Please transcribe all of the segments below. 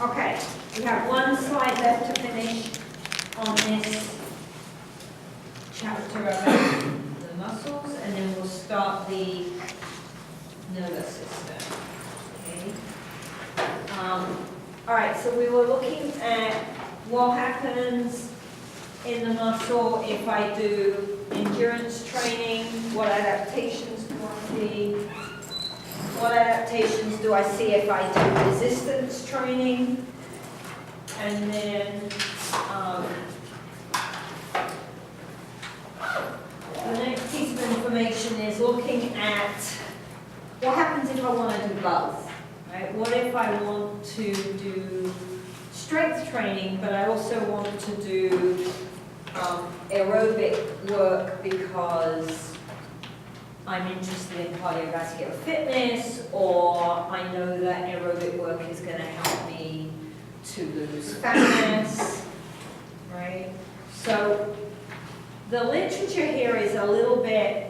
Okay, we have one slide left to finish on this chapter about the muscles, and then we'll start the nervous system. Okay. All right, so we were looking at what happens in the muscle if I do endurance training, what adaptations do I see, what adaptations do I see if I do resistance training, and then the next piece of information is looking at what happens if I want to do both. Right? What if I want to do strength training, but I also want to do aerobic work because I'm interested in cardiovascular fitness, or I know that aerobic work is going to help me to lose fat mass, right? So the literature here is a little bit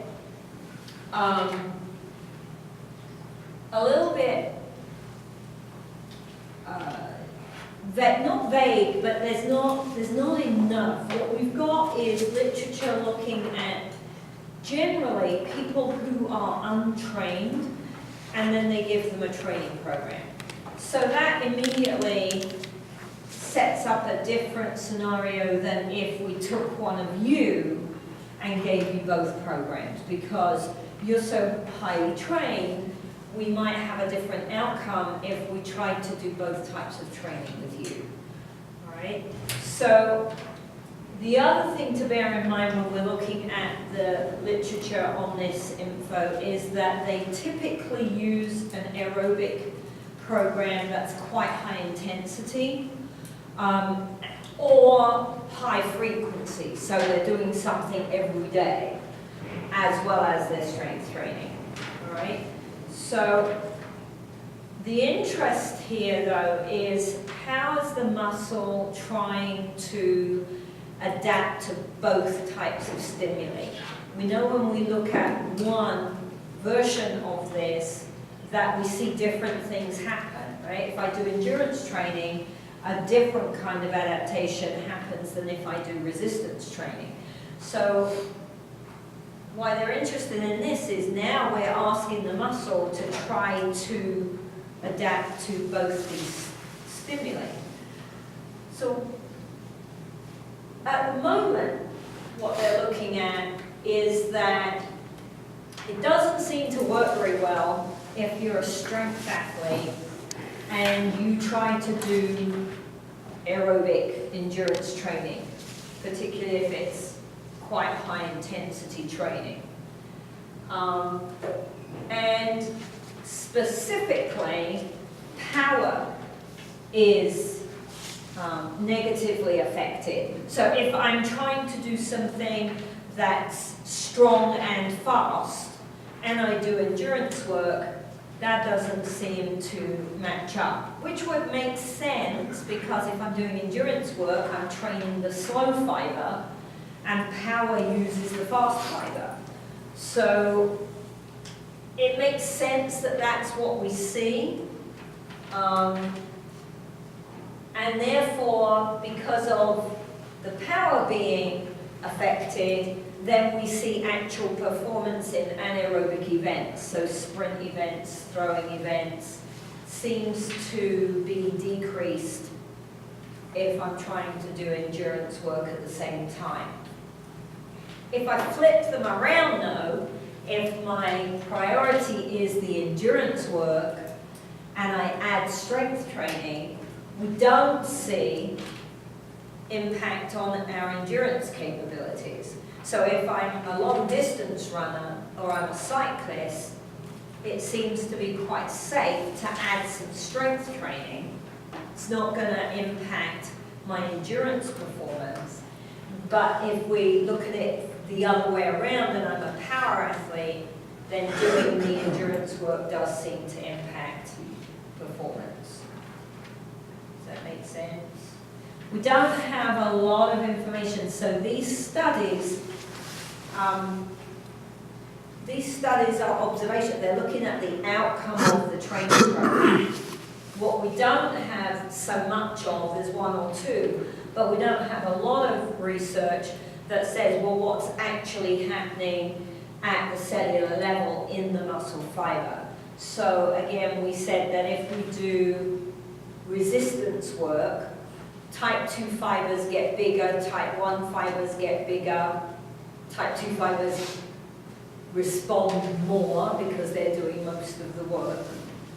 not vague, but there's not enough. What we've got is literature looking at generally people who are untrained, and then they give them a training program. So that immediately sets up a different scenario than if we took one of you and gave you both programs, because you're so highly trained, we might have a different outcome if we tried to do both types of training with you. All right? So the other thing to bear in mind when we're looking at the literature on this info is that they typically use an aerobic program that's quite high intensity or high frequency. So they're doing something every day as well as their strength training. All right? So the interest here, though, is how is the muscle trying to adapt to both types of stimuli? We know when we look at one version of this that we see different things happen, right? If I do endurance training, a different kind of adaptation happens than if I do resistance training. So why they're interested in this is now we're asking the muscle to try to adapt to both these stimuli. So at the moment, what they're looking at is that it doesn't seem to work very well if you're a strength athlete and you try to do aerobic endurance training, particularly if it's quite high intensity training. And specifically, power is negatively affected. So if I'm trying to do something that's strong and fast, and I do endurance work, that doesn't seem to match up, which would make sense because if I'm doing endurance work, I'm training the slow fiber, and power uses the fast fiber. So it makes sense that that's what we see. And therefore, because of the power being affected, then we see actual performance in anaerobic events. So sprint events, throwing events, seems to be decreased if I'm trying to do endurance work at the same time. If I flip them around though, if my priority is the endurance work and I add strength training, we don't see impact on our endurance capabilities. So if I'm a long distance runner or I'm a cyclist, it seems to be quite safe to add some strength training. It's not going to impact my endurance performance. But if we look at it the other way around and I'm a power athlete, then doing the endurance work does seem to impact performance. Does that make sense? We don't have a lot of information, so these studies, these studies are observation. They're looking at the outcome of the training program. What we don't have so much of is one or two, but we don't have a lot of research that says, well, what's actually happening at the cellular level in the muscle fiber. So again, we said that if we do resistance work, type 2 fibers get bigger, type 1 fibers get bigger, type 2 fibers respond more because they're doing most of the work,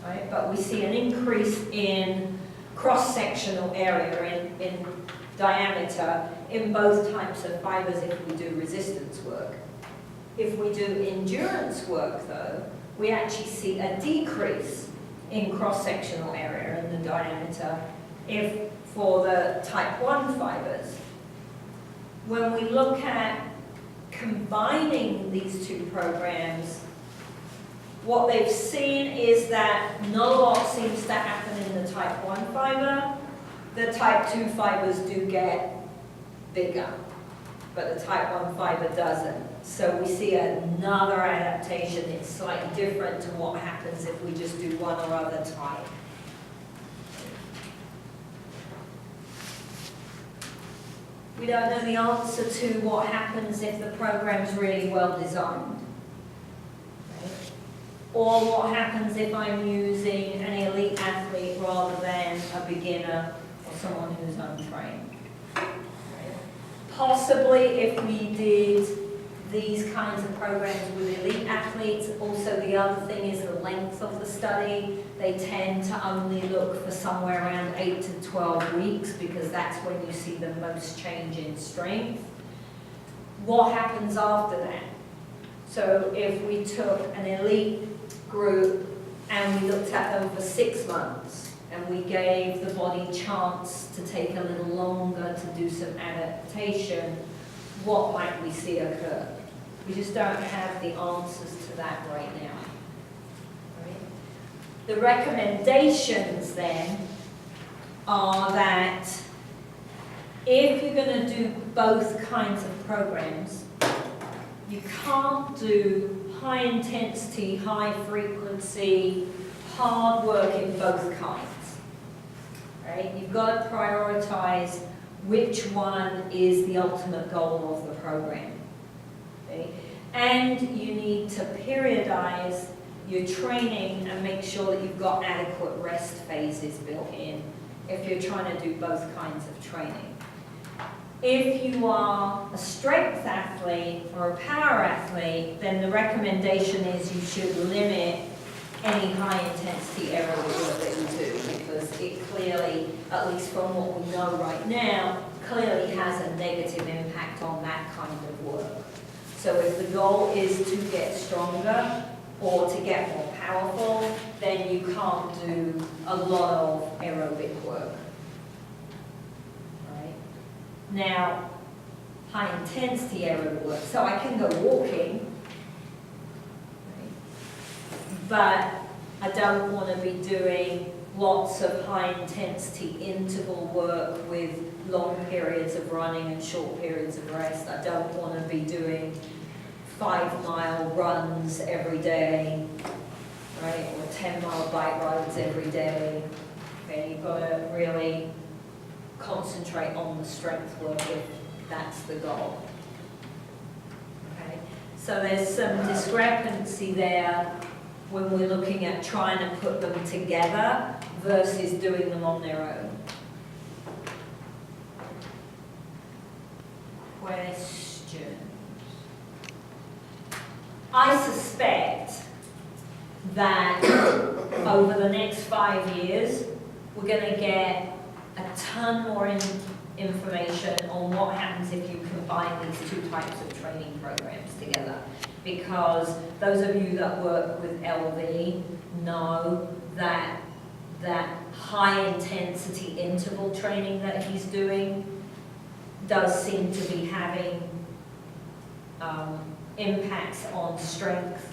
right? But we see an increase in cross-sectional area, in diameter, in both types of fibers if we do resistance work. If we do endurance work, though, we actually see a decrease in cross-sectional area and the diameter for the type 1 fibers. When we look at combining these two programs, what they've seen is that not a lot seems to happen in the type 1 fiber. The type 2 fibers do get bigger, but the type 1 fiber doesn't. So we see another adaptation. It's slightly different to what happens if we just do one or other type. We don't know the answer to what happens if the program's really well designed. Right? Or what happens if I'm using an elite athlete rather than a beginner or someone who's untrained. Right? Possibly if we did these kinds of programs with elite athletes. Also, the other thing is the length of the study. They tend to only look for somewhere around 8 to 12 weeks because that's when you see the most change in strength. What happens after that? So if we took an elite group and we looked at them for 6 months and we gave the body a chance to take a little longer to do some adaptation, what might we see occur? We just don't have the answers to that right now. Right? The recommendations then are that if you're going to do both kinds of programs, you can't do high intensity, high frequency, hard work in both kinds. Right? You've got to prioritize which one is the ultimate goal of the program. Okay? And you need to periodize your training and make sure that you've got adequate rest phases built in if you're trying to do both kinds of training. If you are a strength athlete or a power athlete, then the recommendation is you should limit any high intensity aerobic work that you do, because it clearly, at least from what we know right now, clearly has a negative impact on that kind of work. So if the goal is to get stronger or to get more powerful, then you can't do a lot of aerobic work. Right? Now, high intensity aerobic work. So I can go walking, right? But I don't want to be doing lots of high intensity interval work with long periods of running and short periods of rest. I don't want to be doing 5-mile runs every day, right? Or 10-mile bike rides every day. Okay, you've got to really concentrate on the strength work if that's the goal. Okay, so there's some discrepancy there when we're looking at trying to put them together versus doing them on their own. Questions? I suspect that over the next 5 years, we're going to get a ton more information on what happens if you combine these two types of training programs together. Because those of you that work with LV know that high intensity interval training that he's doing does seem to be having impacts on strength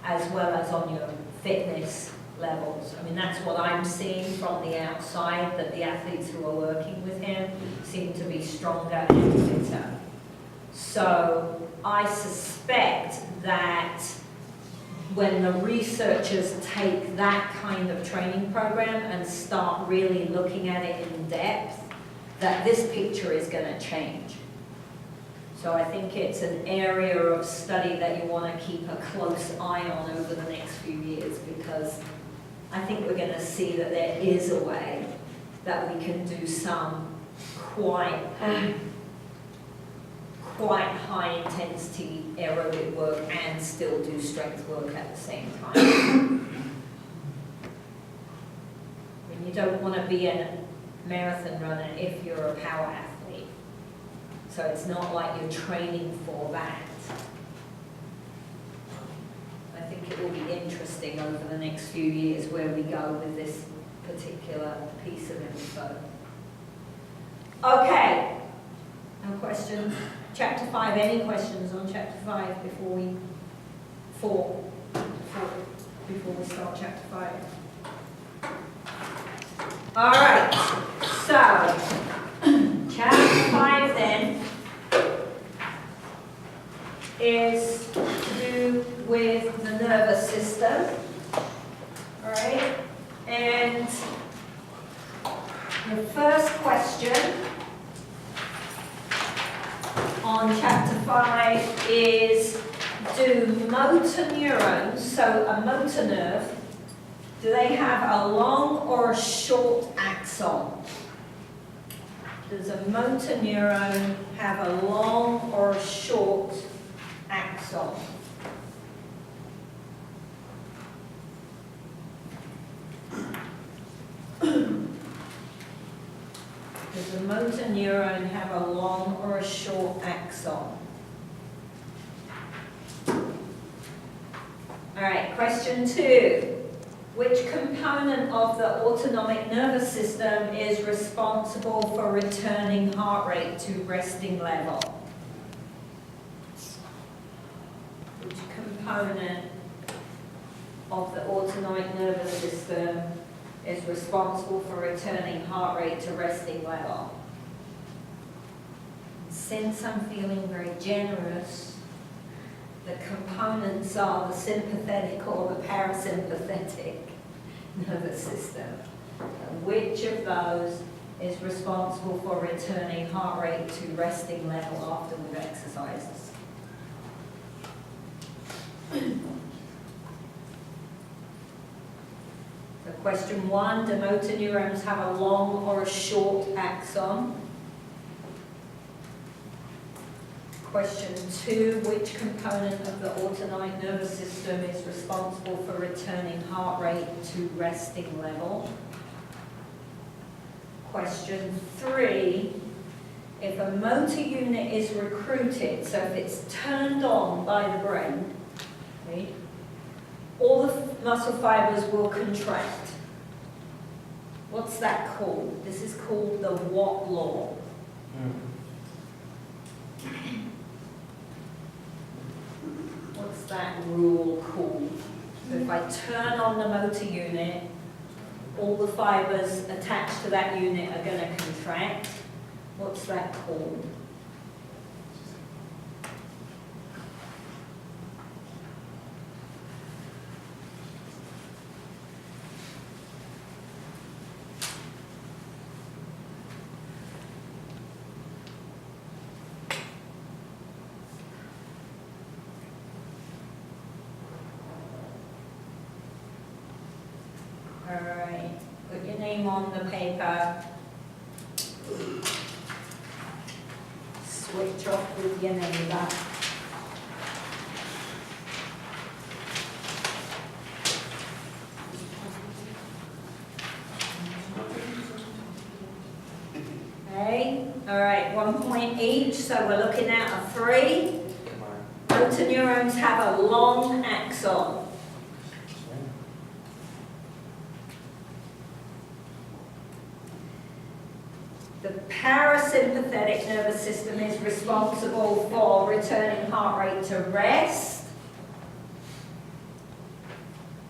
as well as on your fitness levels. I mean, that's what I'm seeing from the outside, that the athletes who are working with him seem to be stronger and fitter. So I suspect that when the researchers take that kind of training program and start really looking at it in depth, that this picture is going to change. So I think it's an area of study that you want to keep a close eye on over the next few years, because I think we're going to see that there is a way that we can do some quite high intensity aerobic work and still do strength work at the same time. And you don't want to be a marathon runner if you're a power athlete. So it's not like you're training for that. I think it will be interesting over the next few years where we go with this particular piece of info. Okay, no questions? Chapter 5, any questions on chapter 5 before we start chapter 5? All right, so chapter 5 then is to do with the nervous system, all right? And the first question on chapter 5 is, do motor neurons, so a motor nerve, do they have a long or a short axon? Does a motor neuron have a long or a short axon? Does a motor neuron have a long or a short axon? All right, question 2. Which component of the autonomic nervous system is responsible for returning heart rate to resting level? Which component of the autonomic nervous system is responsible for returning heart rate to resting level? Since I'm feeling very generous, the components are the sympathetic or the parasympathetic nervous system. And which of those is responsible for returning heart rate to resting level after we've exercised? So question 1, do motor neurons have a long or a short axon? Question 2, which component of the autonomic nervous system is responsible for returning heart rate to resting level? Question 3, if a motor unit is recruited, so if it's turned on by the brain, right, all the muscle fibers will contract. What's that called? This is called the Watt law. What's that rule called? So if I turn on the motor unit, all the fibers attached to that unit are going to contract. What's that called? Alright, put your name on the paper. Switch off with your neighbour. Okay, alright, 1 point each, so we're looking at a 3. Motor neurons have a long axon. The parasympathetic nervous system is responsible for returning heart rate to rest.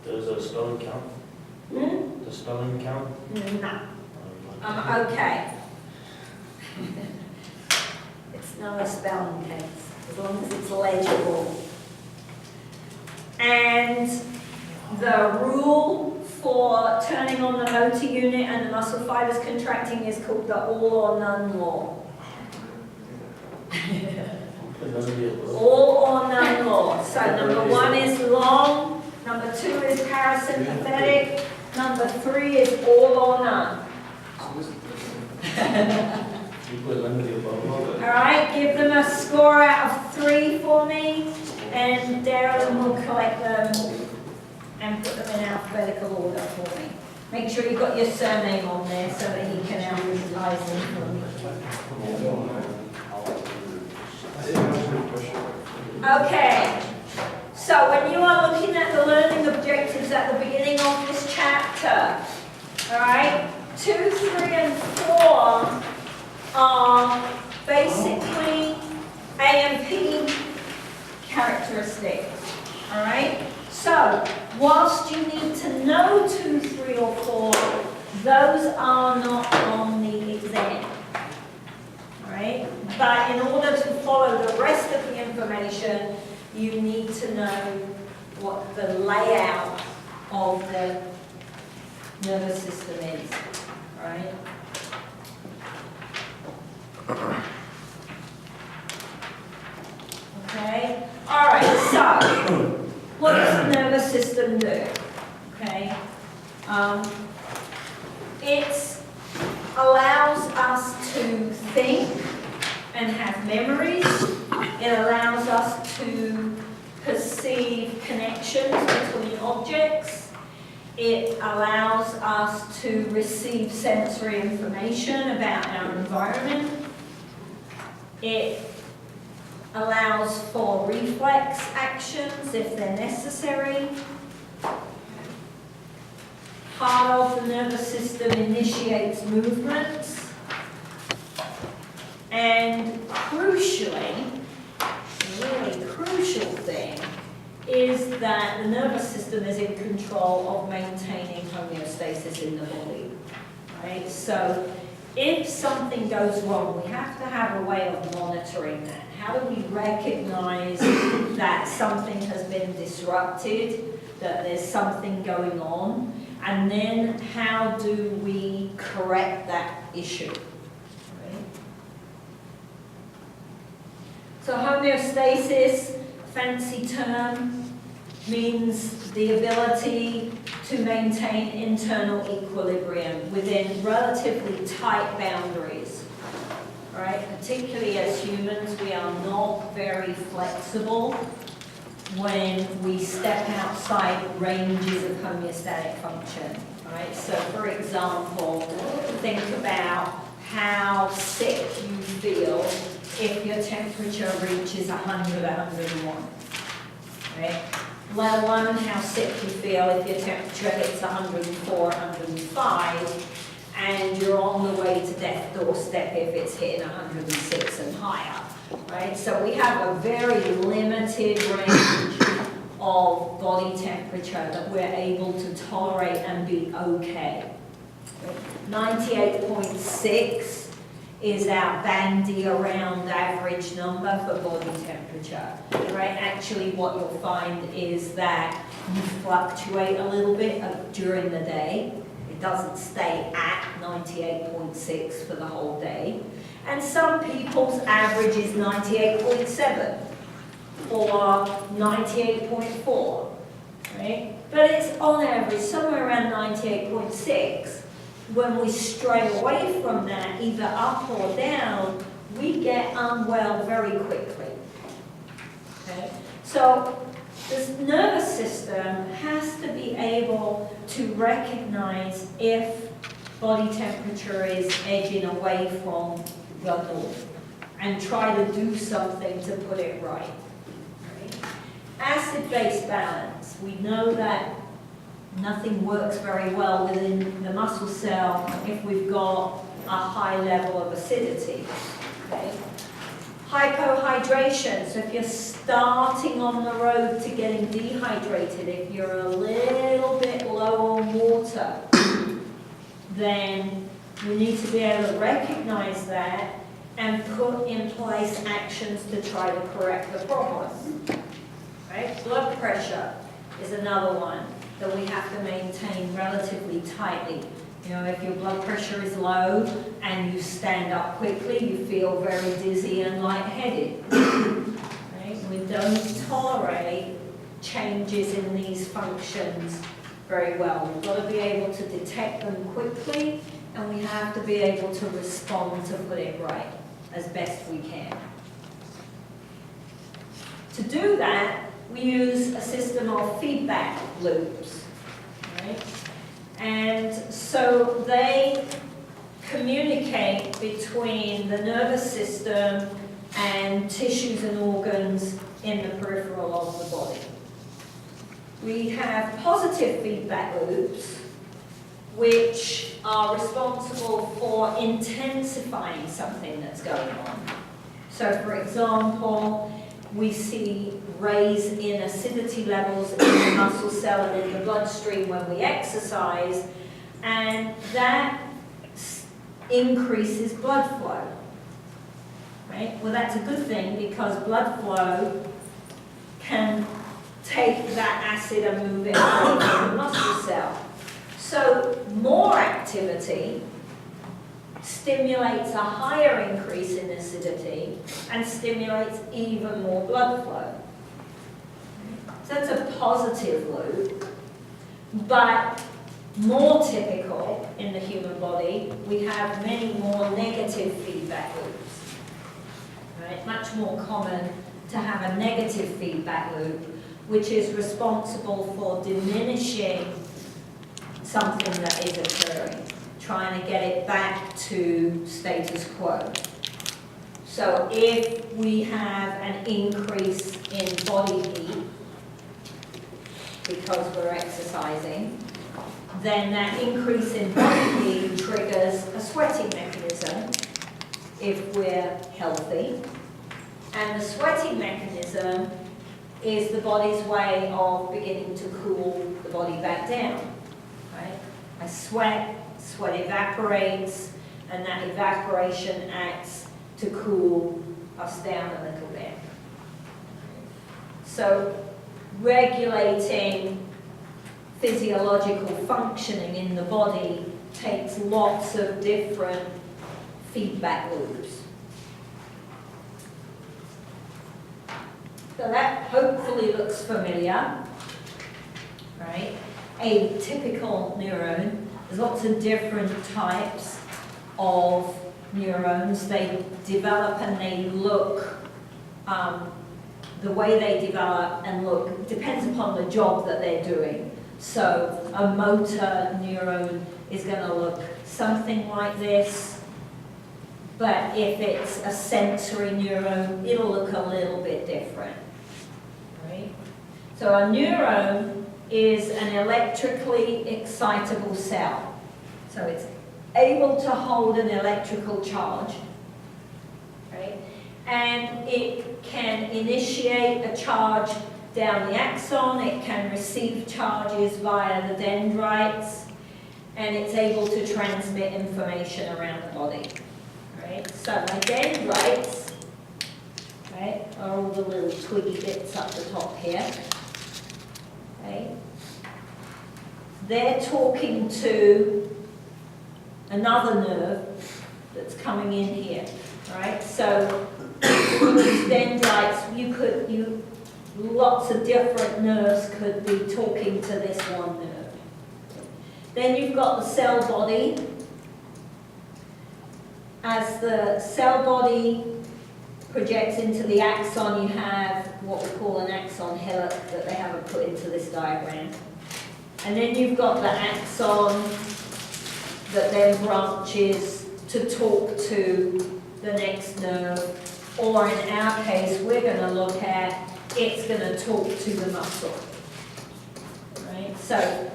Does a spelling count? Does spelling count? No. Okay. It's not a spelling test, as long as it's legible. And And the rule for turning on the motor unit and the muscle fibers contracting is called the all or none law. All or none law. So number 1 is long, number 2 is parasympathetic, number 3 is all or none. All right, give them a score out of 3 for me, and Darren will collect them and put them in alphabetical order for me. Make sure you've got your surname on there so that he can alphabetize them for me. Okay, so when you are looking at the learning objectives at the beginning of this chapter, all right, 2, 3, and 4 are basically A and P characteristics, all right? So, whilst you need to know 2, 3, or 4, those are not on the exam, all right? But in order to follow the rest of the information, you need to know what the layout of the nervous system is, all right? Okay, all right, so what does the nervous system do? Okay, it allows us to think and have memories. It allows us to perceive connections between objects. It allows us to receive sensory information about our environment. It allows for reflex actions if they're necessary. Part of the nervous system initiates movements. And crucially, the really crucial thing is that the nervous system is in control of maintaining homeostasis in the body. Right? So if something goes wrong, we have to have a way of monitoring that. How do we recognize that something has been disrupted, that there's something going on, and then how do we correct that issue? Right? So homeostasis, fancy term, means the ability to maintain internal equilibrium within relatively tight boundaries. Right? Particularly as humans, we are not very flexible when we step outside ranges of homeostatic function. Right? So for example, think about how sick you feel if your temperature reaches 100, 101. Right? Let alone how sick you feel if your temperature hits 104, 105, and you're on the way to death doorstep if it's hitting 106 and higher, right? So we have a very limited range of body temperature that we're able to tolerate and be okay. 98.6 is our bandy around average number for body temperature, right? Actually, what you'll find is that you fluctuate a little bit during the day. It doesn't stay at 98.6 for the whole day. And some people's average is 98.7 or 98.4, right? But it's on average somewhere around 98.6. When we stray away from that, either up or down, we get unwell very quickly. Okay? So this nervous system has to be able to recognize if body temperature is edging away from the norm and try to do something to put it right. Right? Acid-base balance. We know that nothing works very well within the muscle cell if we've got a high level of acidity. Okay? Hypohydration, so if you're starting on the road to getting dehydrated, if you're a little bit low on water, then you need to be able to recognize that and put in place actions to try to correct the problem. Right? Blood pressure. is another one that we have to maintain relatively tightly. You know, if your blood pressure is low and you stand up quickly, you feel very dizzy and lightheaded. Right? We don't tolerate changes in these functions very well. We've got to be able to detect them quickly, and we have to be able to respond to put it right as best we can. To do that, we use a system of feedback loops. Right? And so they communicate between the nervous system and tissues and organs in the peripheral of the body. We have positive feedback loops, which are responsible for intensifying something that's going on. So, for example, we see raise in acidity levels in the muscle cell and in the bloodstream when we exercise, and that increases blood flow. Right? Well, that's a good thing because blood flow can take that acid and move it away from the muscle cell. So more activity stimulates a higher increase in acidity and stimulates even more blood flow. So that's a positive loop, but more typical in the human body, we have many more negative feedback loops. Right? Much more common to have a negative feedback loop, which is responsible for diminishing something that is occurring, trying to get it back to status quo. So if we have an increase in body heat because we're exercising, then that increase in body heat triggers a sweating mechanism if we're healthy. And the sweating mechanism is the body's way of beginning to cool the body back down. Right? I sweat, sweat evaporates, and that evaporation acts to cool us down a little bit. So regulating physiological functioning in the body takes lots of different feedback loops. So that hopefully looks familiar, right? A typical neuron, there's lots of different types of neurons. They develop and they look, the way they develop and look depends upon the job that they're doing. So a motor neuron is going to look something like this, but if it's a sensory neuron, it'll look a little bit different. Right? So a neuron is an electrically excitable cell. So it's able to hold an electrical charge, right? And it can initiate a charge down the axon, it can receive charges via the dendrites, and it's able to transmit information around the body. Right? So my dendrites, right, are all the little twiggy bits up the top here. Okay? They're talking to another nerve that's coming in here. Right? So these dendrites, lots of different nerves could be talking to this one nerve. Then you've got the cell body. As the cell body projects into the axon, you have what we call an axon hillock that they haven't put into this diagram. And then you've got the axon that then branches to talk to the next nerve, or in our case, we're going to look at it's going to talk to the muscle. Right? So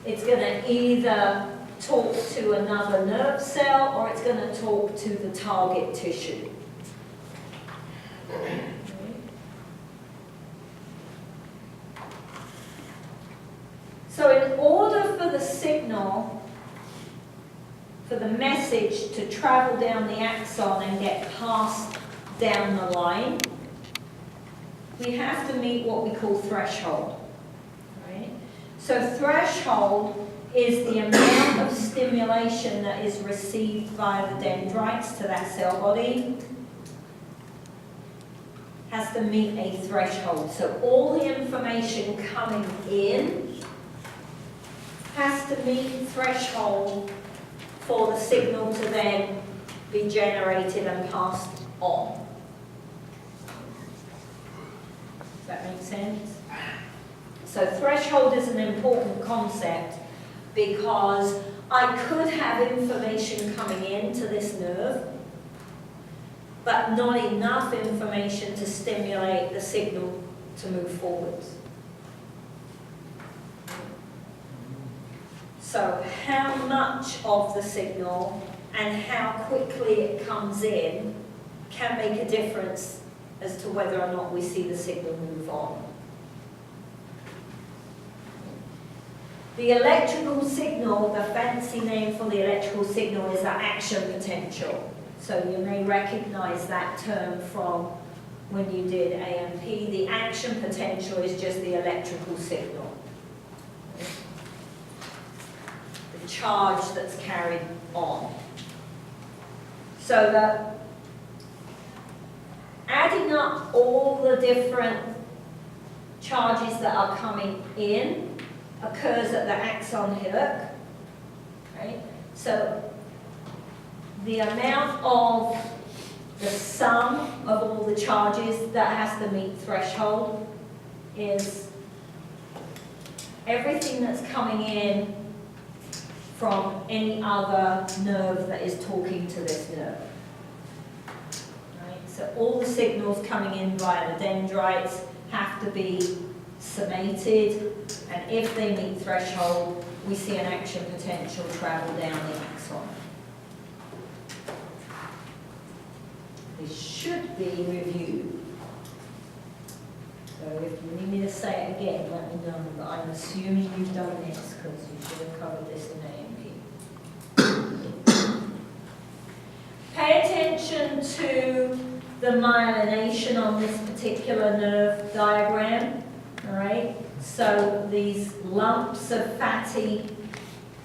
it's going to either talk to another nerve cell or it's going to talk to the target tissue. So in order for the signal, for the message to travel down the axon and get passed down the line, we have to meet what we call threshold. right? So threshold is the amount of stimulation that is received by the dendrites to that cell body has to meet a threshold. So all the information coming in has to meet threshold for the signal to then be generated and passed on. Does that make sense? So threshold is an important concept because I could have information coming into this nerve, but not enough information to stimulate the signal to move forwards. So how much of the signal and how quickly it comes in can make a difference as to whether or not we see the signal move on. The electrical signal, the fancy name for the electrical signal is the action potential. So you may recognize that term from when you did AMP. The action potential is just the electrical signal. The charge that's carried on. So adding up all the different charges that are coming in occurs at the axon hillock, right? So the amount of the sum of all the charges that has to meet threshold is everything that's coming in from any other nerve that is talking to this nerve. Right? So all the signals coming in via the dendrites have to be summated, and if they meet threshold, we see an action potential travel down the axon. This should be reviewed. So if you need me to say it again, let me know, but I'm assuming you've done this because you should have covered this in AMP. Pay attention to the myelination on this particular nerve diagram. All right, so these lumps of fatty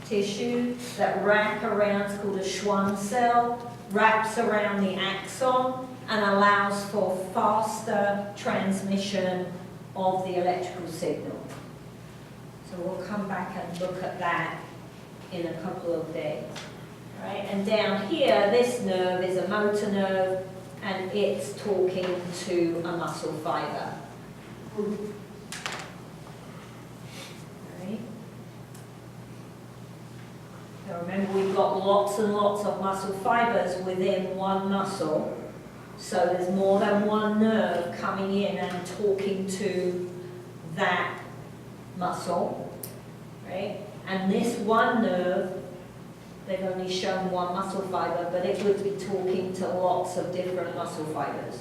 tissue that wrap around, it's called a Schwann cell, wraps around the axon and allows for faster transmission of the electrical signal. So we'll come back and look at that in a couple of days. All right, and down here, this nerve is a motor nerve and it's talking to a muscle fiber. So remember, we've got lots and lots of muscle fibers within one muscle. So there's more than one nerve coming in and talking to that muscle, right? And this one nerve, they've only shown one muscle fiber, but it would be talking to lots of different muscle fibers.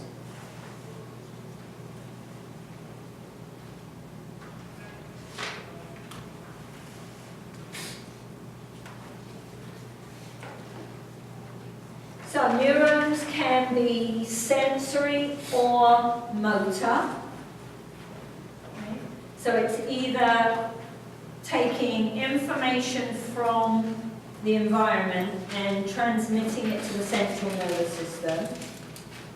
So neurons can be sensory or motor. Okay. So it's either taking information from the environment and transmitting it to the central nervous system,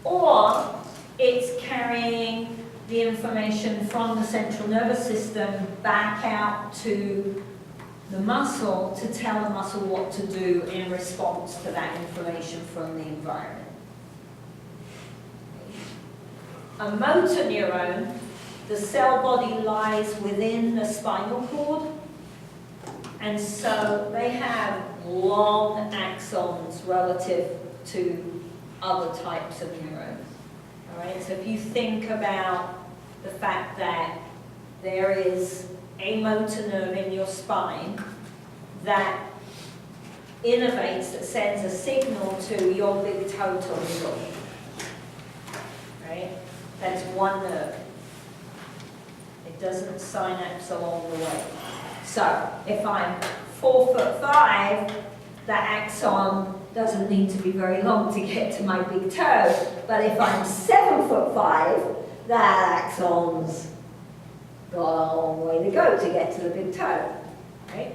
or it's carrying the information from the central nervous system back out to the muscle to tell the muscle what to do in response to that information from the environment. A motor neuron, the cell body lies within the spinal cord, and so they have long axons relative to other types of neurons. All right, so if you think about the fact that there is a motor nerve in your spine that innervates, that sends a signal to your big toe tonsil. Right? That's one nerve. It doesn't synapse along the way. So if I'm 4'5", that axon doesn't need to be very long to get to my big toe. But if I'm 7'5", that axon's got a long way to go to get to the big toe, right?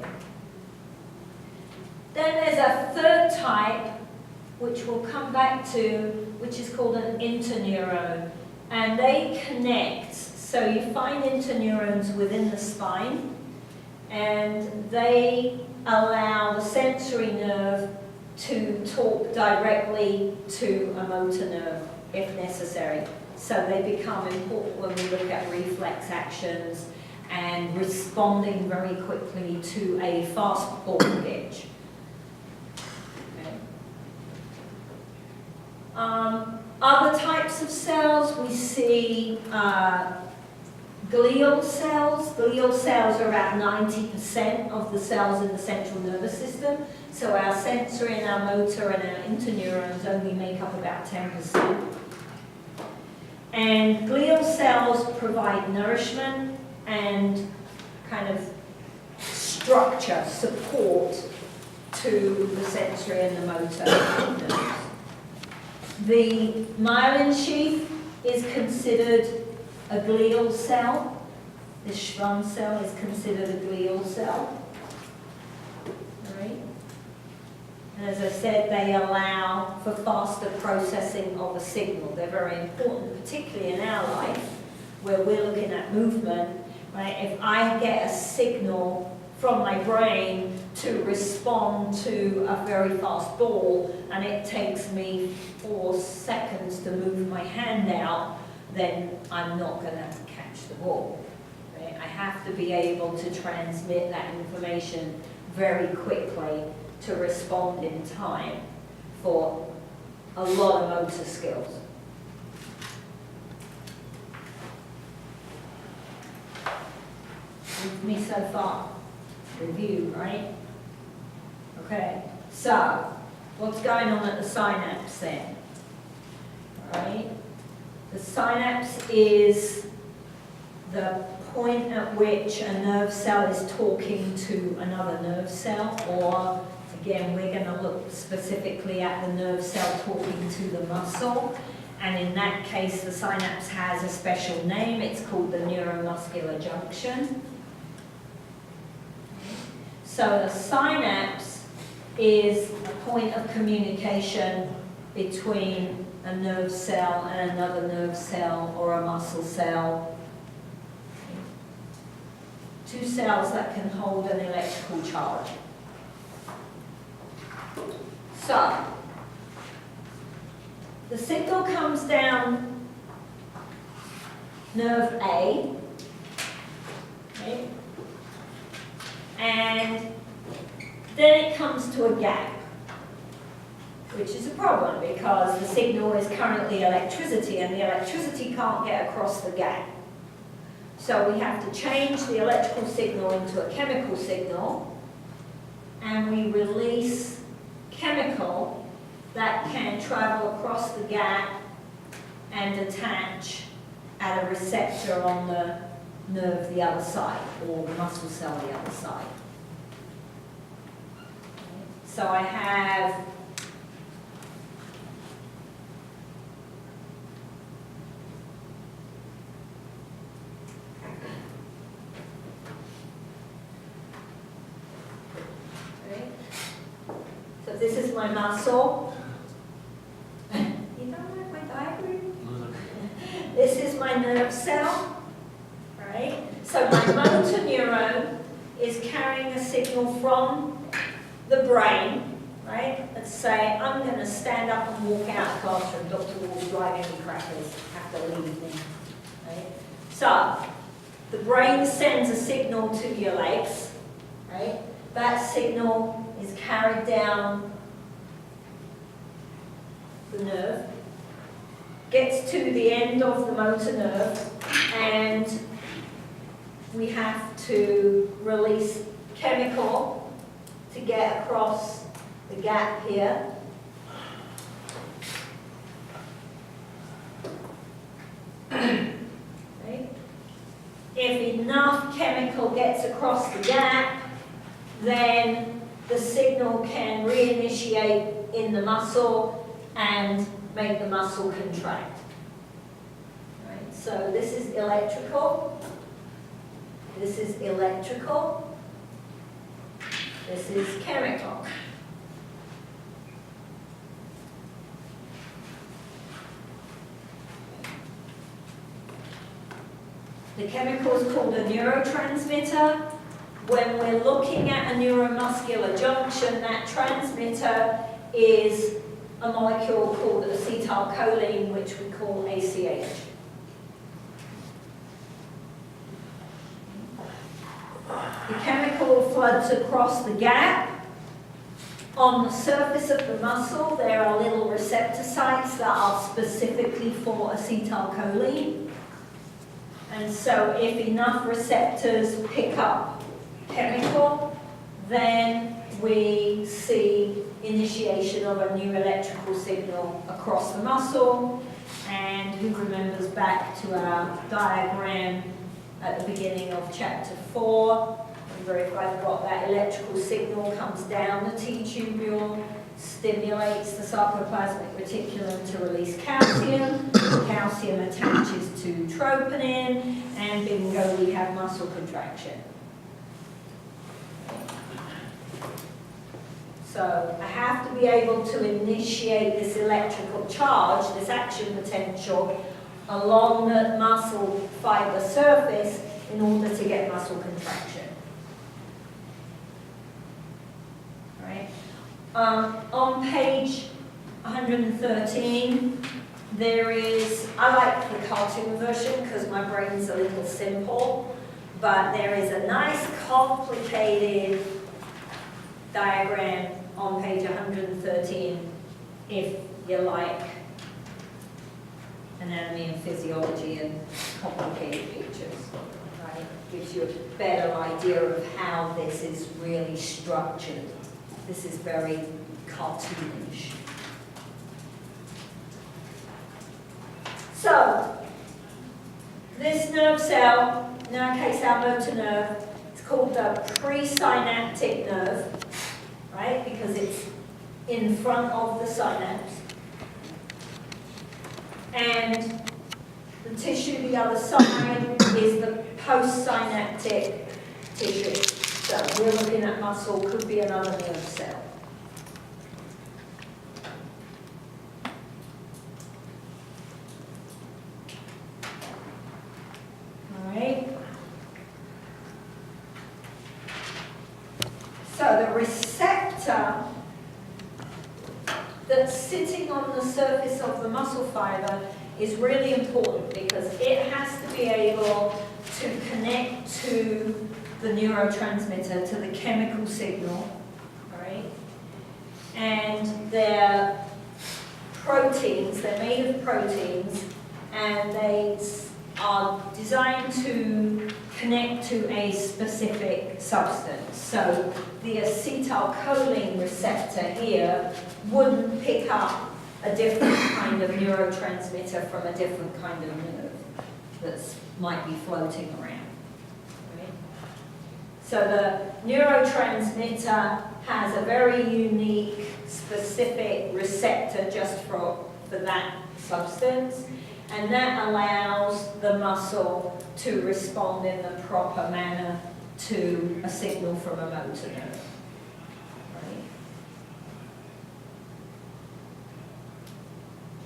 Then there's a third type, which we'll come back to, which is called an interneuron. And they connect, so you find interneurons within the spine, and they allow the sensory nerve to talk directly to a motor nerve, if necessary. So they become important when we look at reflex actions and responding very quickly to a fast ball pitch. Other types of cells, we see glial cells. Glial cells are about 90% of the cells in the central nervous system. So our sensory and our motor and our interneurons only make up about 10%. And glial cells provide nourishment and kind of structure, support to the sensory and the motor nerves. The myelin sheath is considered a glial cell. The Schwann cell is considered a glial cell. Right? And as I said, they allow for faster processing of a signal. They're very important, particularly in our life, where we're looking at movement. Right? If I get a signal from my brain to respond to a very fast ball, and it takes me 4 seconds to move my hand out, then I'm not going to catch the ball. Right? I have to be able to transmit that information very quickly to respond in time for a lot of motor skills. With me so far? Review, right? Okay, so what's going on at the synapse then? Right? The synapse is the point at which a nerve cell is talking to another nerve cell, or again, we're going to look specifically at the nerve cell talking to the muscle. And in that case, the synapse has a special name. It's called the neuromuscular junction. So the synapse is a point of communication between a nerve cell and another nerve cell or a muscle cell. 2 cells that can hold an electrical charge. So, the signal comes down nerve A, okay? And then it comes to a gap, which is a problem because the signal is currently electricity and the electricity can't get across the gap. So we have to change the electrical signal into a chemical signal, and we release chemical that can travel across the gap and attach at a receptor on the nerve the other side, or the muscle cell the other side. So I have so this is my muscle. You don't like my diagram? This is my nerve cell, right? So my motor neuron is carrying a signal from the brain, right? Let's say I'm going to stand up and walk out of the classroom. Dr. Wall's driving me crackers, have to leave me, right? So the brain sends a signal to your legs, right? That signal is carried down the nerve, gets to the end of the motor nerve, and we have to release chemical to get across the gap here. Right? If enough chemical gets across the gap, then the signal can reinitiate in the muscle and make the muscle contract. Right? So this is electrical, This is electrical. This is chemical. The chemical is called a neurotransmitter. When we're looking at a neuromuscular junction, that transmitter is a molecule called acetylcholine, which we call ACH. The chemical floods across the gap. On the surface of the muscle, there are little receptor sites that are specifically for acetylcholine. And so if enough receptors pick up chemical, then we see initiation of a new electrical signal across the muscle. And who remembers back to our diagram at the beginning of chapter 4, remember if I've got that electrical signal comes down the T-tubule, stimulates the sarcoplasmic reticulum to release calcium, calcium attaches to troponin, and bingo, we have muscle contraction. So I have to be able to initiate this electrical charge, this action potential, along the muscle fiber surface in order to get muscle contraction. Right? On page 113, there is, I like the cartoon version because my brain's a little simple, but there is a nice complicated diagram on page 113 if you like anatomy and physiology and complicated pictures. Right? Gives you a better idea of how this is really structured. This is very cartoonish. So, this nerve cell, in our case our motor nerve, it's called the presynaptic nerve, right? Because it's in front of the synapse. And the tissue the other side is the postsynaptic tissue. So we're looking at muscle, could be another nerve cell. All right. So the receptor that's sitting on the surface of the muscle fiber is really important because it has to be able to connect to the neurotransmitter, to the chemical signal, right? And they're proteins, they're made of proteins, and they are designed to connect to a specific substance. So the acetylcholine receptor here wouldn't pick up a different kind of neurotransmitter from a different kind of nerve that might be floating around. Right? So the neurotransmitter has a very unique, specific receptor just for that substance, and that allows the muscle to respond in the proper manner to a signal from a motor nerve. Right?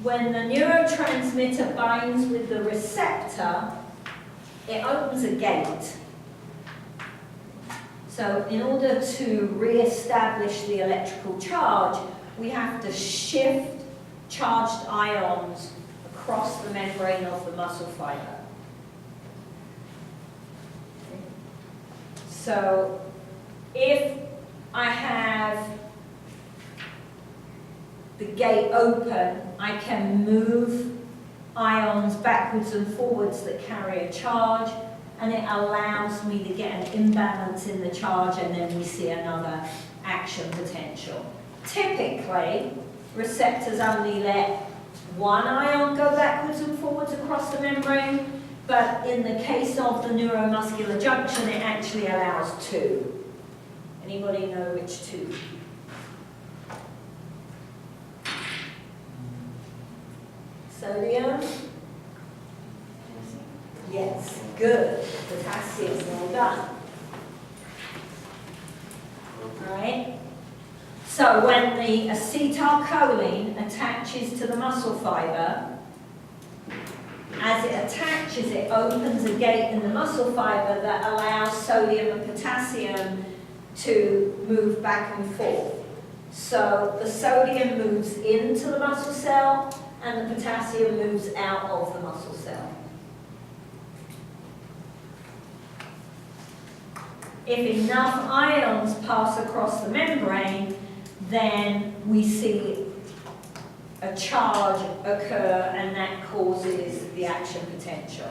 When the neurotransmitter binds with the receptor, it opens a gate. So in order to re-establish the electrical charge, we have to shift charged ions across the membrane of the muscle fiber. So if I have the gate open, I can move ions backwards and forwards that carry a charge, and it allows me to get an imbalance in the charge, and then we see another action potential. Typically, receptors only let one ion go backwards and forwards across the membrane, but in the case of the neuromuscular junction, it actually allows two. Anybody know which two? Sodium? Yes, good. Potassium. done. Alright? So when the acetylcholine attaches to the muscle fiber, as it attaches, it opens a gate in the muscle fiber that allows sodium and potassium to move back and forth. So the sodium moves into the muscle cell and the potassium moves out of the muscle cell. If enough ions pass across the membrane, then we see a charge occur, and that causes the action potential.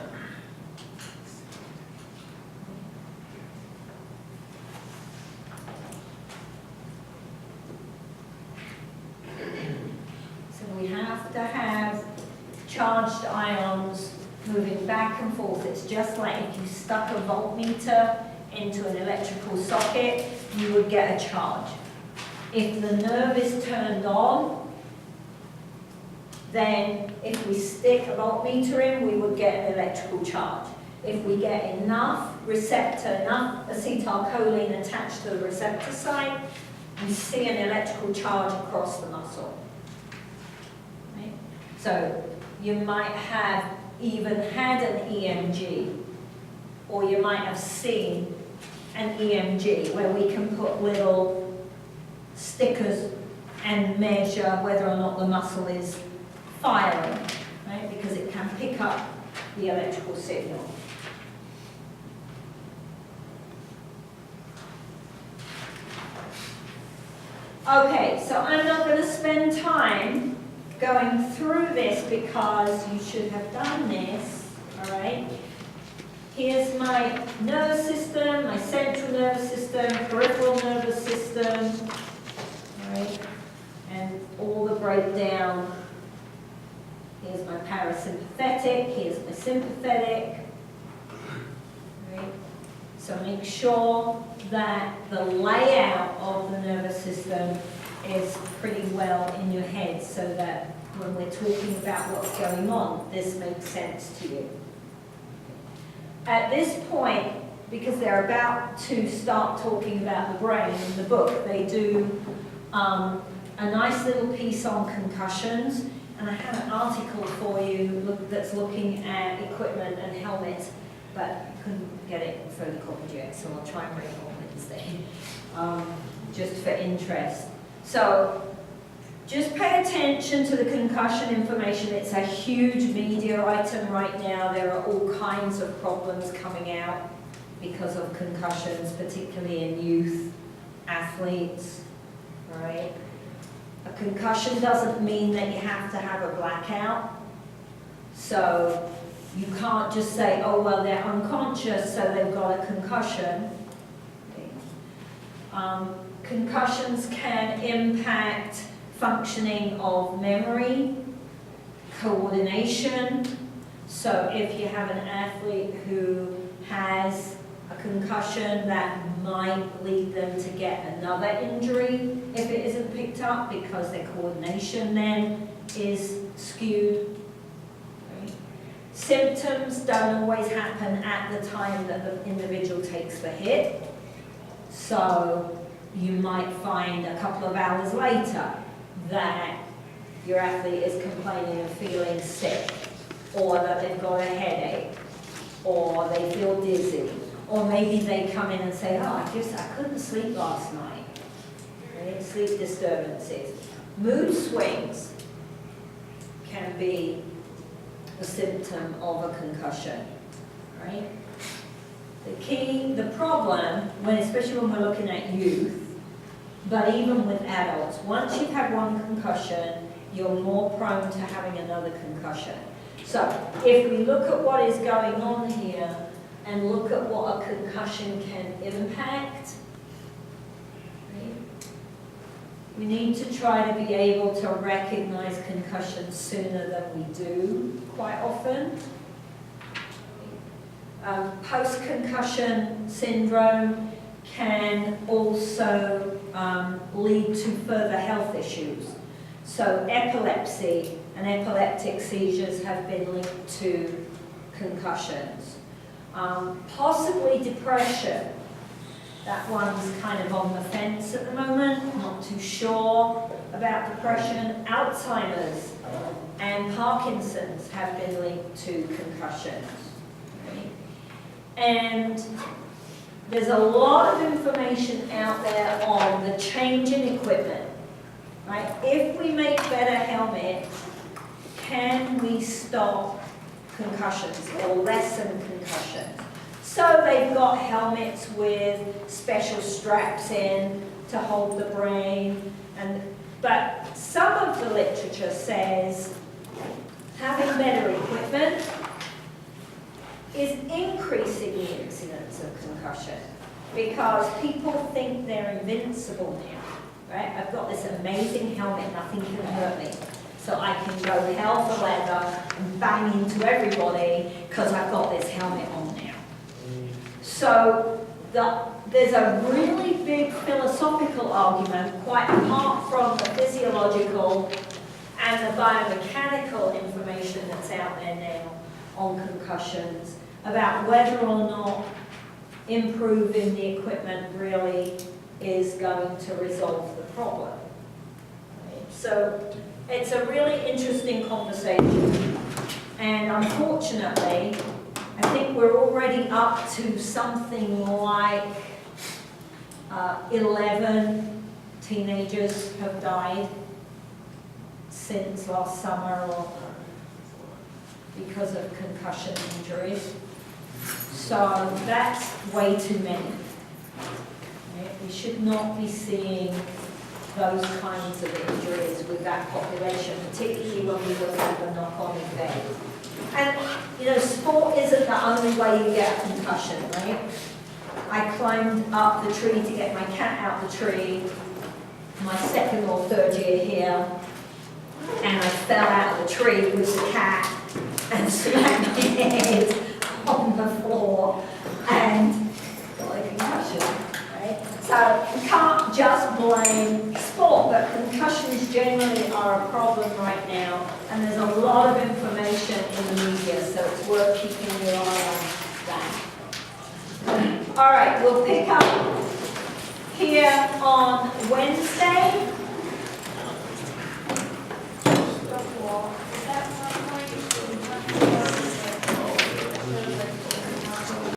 So we have to have charged ions moving back and forth. It's just like if you stuck a voltmeter into an electrical socket, you would get a charge. If the nerve is turned on, then if we stick a voltmeter in, we would get an electrical charge. If we get enough acetylcholine attached to the receptor site, we see an electrical charge across the muscle. Right? So you might have even had an EMG, or you might have seen an EMG where we can put little stickers and measure whether or not the muscle is firing, right? Because it can pick up the electrical signal. Okay, so I'm not going to spend time going through this because you should have done this, all right? Here's my nervous system, my central nervous system, peripheral nervous system, all right? And all the breakdown. Here's my parasympathetic, here's my sympathetic. Right? So make sure that the layout of the nervous system is pretty well in your head so that when we're talking about what's going on, this makes sense to you. At this point, because they're about to start talking about the brain in the book, they do a nice little piece on concussions. And I have an article for you that's looking at equipment and helmets, but I couldn't get it photocopied yet, so I'll try and bring it on Wednesday, just for interest. So just pay attention to the concussion information. It's a huge media item right now. There are all kinds of problems coming out because of concussions, particularly in youth athletes, right? A concussion doesn't mean that you have to have a blackout. So you can't just say, oh, well, they're unconscious, so they've got a concussion. Concussions can impact functioning of memory, coordination. So if you have an athlete who has a concussion, that might lead them to get another injury if it isn't picked up because their coordination then is skewed. Right? Symptoms don't always happen at the time that the individual takes the hit. So you might find a couple of hours later that your athlete is complaining of feeling sick, or that they've got a headache, or they feel dizzy. Or maybe they come in and say, oh, I couldn't sleep last night. Right? Sleep disturbances. Mood swings can be a symptom of a concussion. Right? The problem, especially when we're looking at youth, but even with adults, once you've had one concussion, you're more prone to having another concussion. So if we look at what is going on here, and look at what a concussion can impact, right? We need to try to be able to recognize concussions sooner than we do quite often. Post-concussion syndrome can also lead to further health issues. So epilepsy and epileptic seizures have been linked to concussions. Possibly depression. That one's kind of on the fence at the moment, not too sure about depression. Alzheimer's and Parkinson's have been linked to concussions. Okay? And there's a lot of information out there on the change in equipment. Right? If we make better helmets, can we stop concussions or lessen concussions? So they've got helmets with special straps in to hold the brain, but some of the literature says having better equipment is increasing the incidence of concussion because people think they're invincible now, right? I've got this amazing helmet, nothing can hurt me. So I can go hell for leather and bang into everybody because I've got this helmet on now. So there's a really big philosophical argument, quite apart from the physiological and the biomechanical information that's out there now on concussions, about whether or not improving the equipment really is going to resolve the problem. Right? So it's a really interesting conversation, and unfortunately, I think we're already up to something like 11 teenagers have died since last summer or because of concussion injuries. So that's way too many. Right? We should not be seeing those kinds of injuries with that population, particularly when we look at the knock-on effect. And, you know, sport isn't the only way you get a concussion, right? I climbed up the tree to get my cat out the tree, my second or third year here, and I fell out of the tree with the cat and smacked my head on the floor and got a concussion, right? So you can't just blame sport, but concussions generally are a problem right now, and there's a lot of information in the media, so it's worth keeping your eye on that. All right, we'll pick up here on Wednesday.